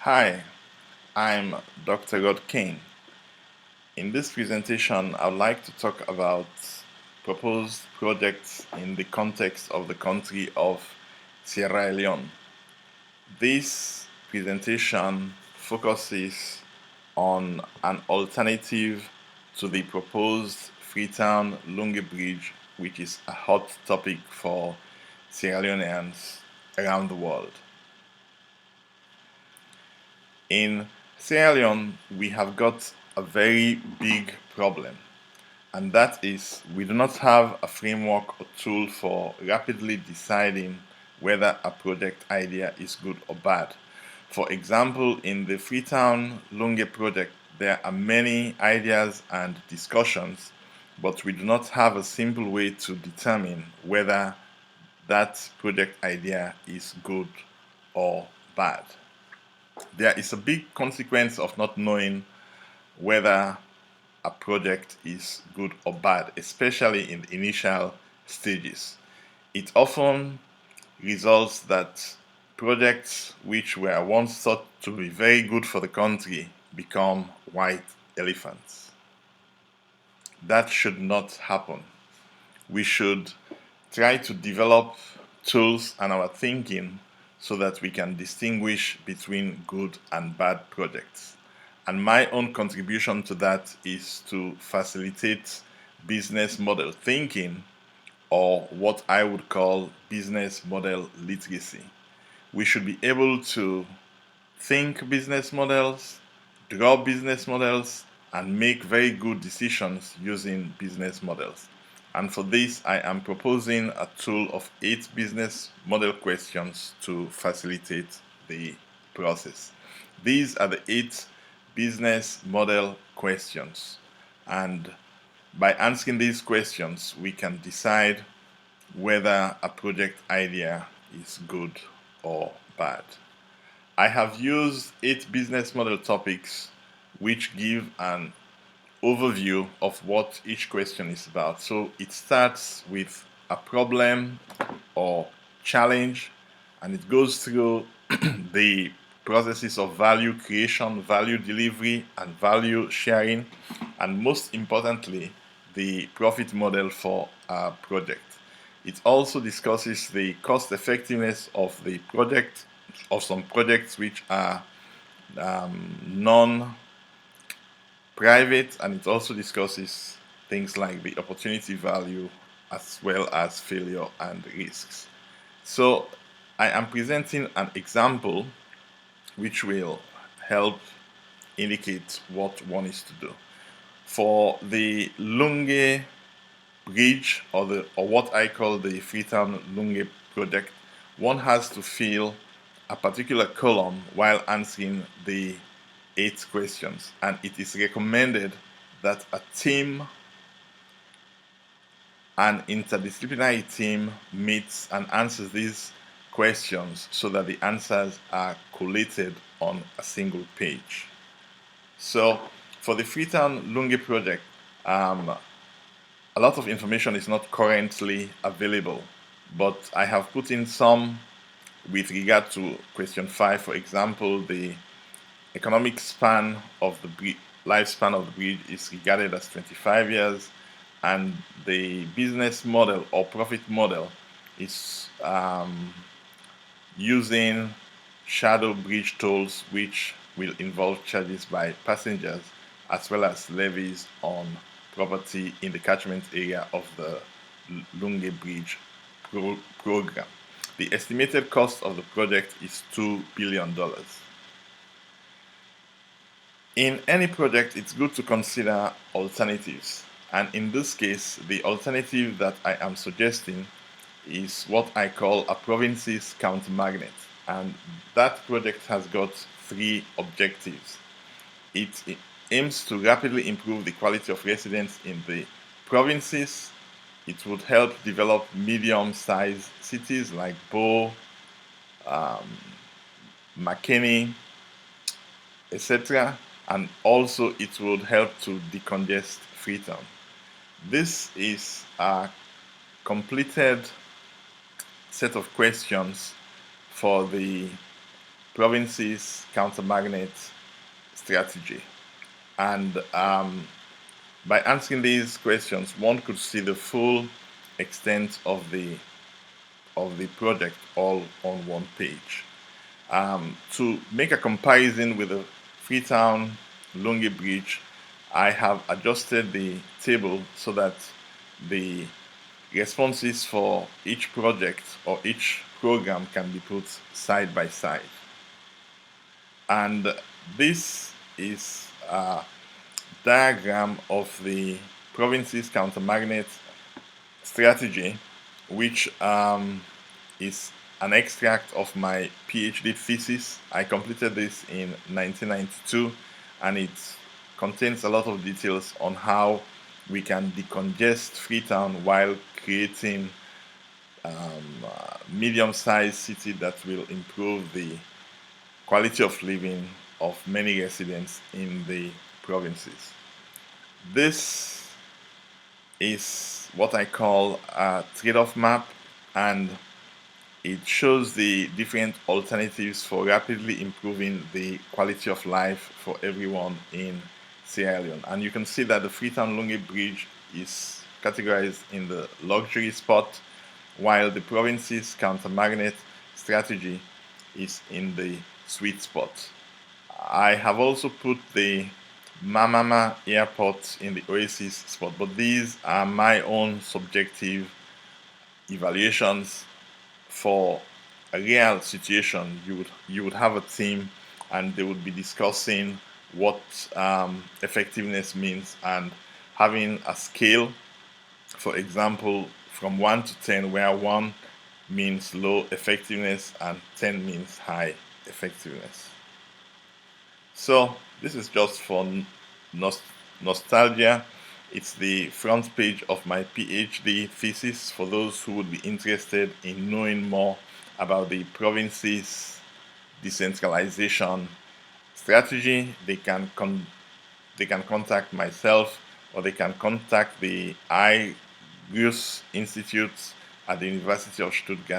Hi, I'm Dr. Rod Kane. In this presentation, I would like to talk about proposed projects in the context of the country of Sierra Leone. This presentation focuses on an alternative to the proposed Freetown-Lungi Bridge, which is a hot topic for Sierra Leoneans around the world. In Sierra Leone, we have got a very big problem, and that is we do not have a framework or tool for rapidly deciding whether a project idea is good or bad. For example, in the Freetown-Lungi project, there are many ideas and discussions, but we do not have a simple way to determine whether that project idea is good or bad. There is a big consequence of not knowing whether a project is good or bad, especially in the initial stages. It often results that projects which were once thought to be very good for the country become white elephants. That should not happen. We should try to develop tools and our thinking so that we can distinguish between good and bad projects. And my own contribution to that is to facilitate business model thinking, or what I would call business model literacy. We should be able to think business models, draw business models, and make very good decisions using business models. And for this, I am proposing a tool of 8 business model questions to facilitate the process. These are the 8 business model questions. And by answering these questions, we can decide whether a project idea is good or bad. I have used 8 business model topics which give an overview of what each question is about. So it starts with a problem or challenge, and it goes through the processes of value creation, value delivery, and value sharing, and most importantly, the profit model for a project. It also discusses the cost effectiveness of the project, of some projects which are non-private, and it also discusses things like the opportunity value as well as failure and risks. So I am presenting an example which will help indicate what one is to do. For the Lungi Bridge, or what I call the Freetown-Lungi project, one has to fill a particular column while answering the 8 questions, and it is recommended that a team, an interdisciplinary team, meets and answers these questions so that the answers are collated on a single page. So for the Freetown-Lungi project, a lot of information is not currently available, but I have put in some with regard to question 5. For example, the economic span of the lifespan of the bridge is regarded as 25 years, and the business model or profit model is using shadow bridge tolls, which will involve charges by passengers as well as levies on property in the catchment area of the Lungi Bridge Program. The estimated cost of the project is $2 billion. In any project, it's good to consider alternatives, and in this case, the alternative that I am suggesting is what I call a provinces counter-magnet, and that project has got 3 objectives. It aims to rapidly improve the quality of residence in the provinces. It would help develop medium-sized cities like Bo, Makeni, etc. And also it would help to decongest Freetown. This is a completed set of questions for the provinces counter-magnet strategy. And by answering these questions, one could see the full extent of the project all on one page. To make a comparison with the Freetown-Lungi Bridge, I have adjusted the table so that the responses for each project or each program can be put side by side. And this is a diagram of the provinces counter-magnet strategy, which is an extract of my PhD thesis. I completed this in 1992, and it contains a lot of details on how we can decongest Freetown while creating medium-sized city that will improve the quality of living of many residents in the provinces. This is what I call a trade-off map, and it shows the different alternatives for rapidly improving the quality of life for everyone in Sierra Leone. And you can see that the Freetown-Lungi Bridge is categorized in the luxury spot, while the province's counter-magnet strategy is in the sweet spot. I have also put the Mamama Airport in the Oasis spot, but these are my own subjective evaluations. For a real situation, you would have a team, and they would be discussing what effectiveness means and having a scale. For example, from 1 to 10, where 1 means low effectiveness and 10 means high effectiveness. So this is just for nostalgia. It's the front page of my PhD thesis for those who would be interested in knowing more about the province's decentralization strategy. They can contact myself, or they can contact the abuzz Institute at the University of Stuttgart.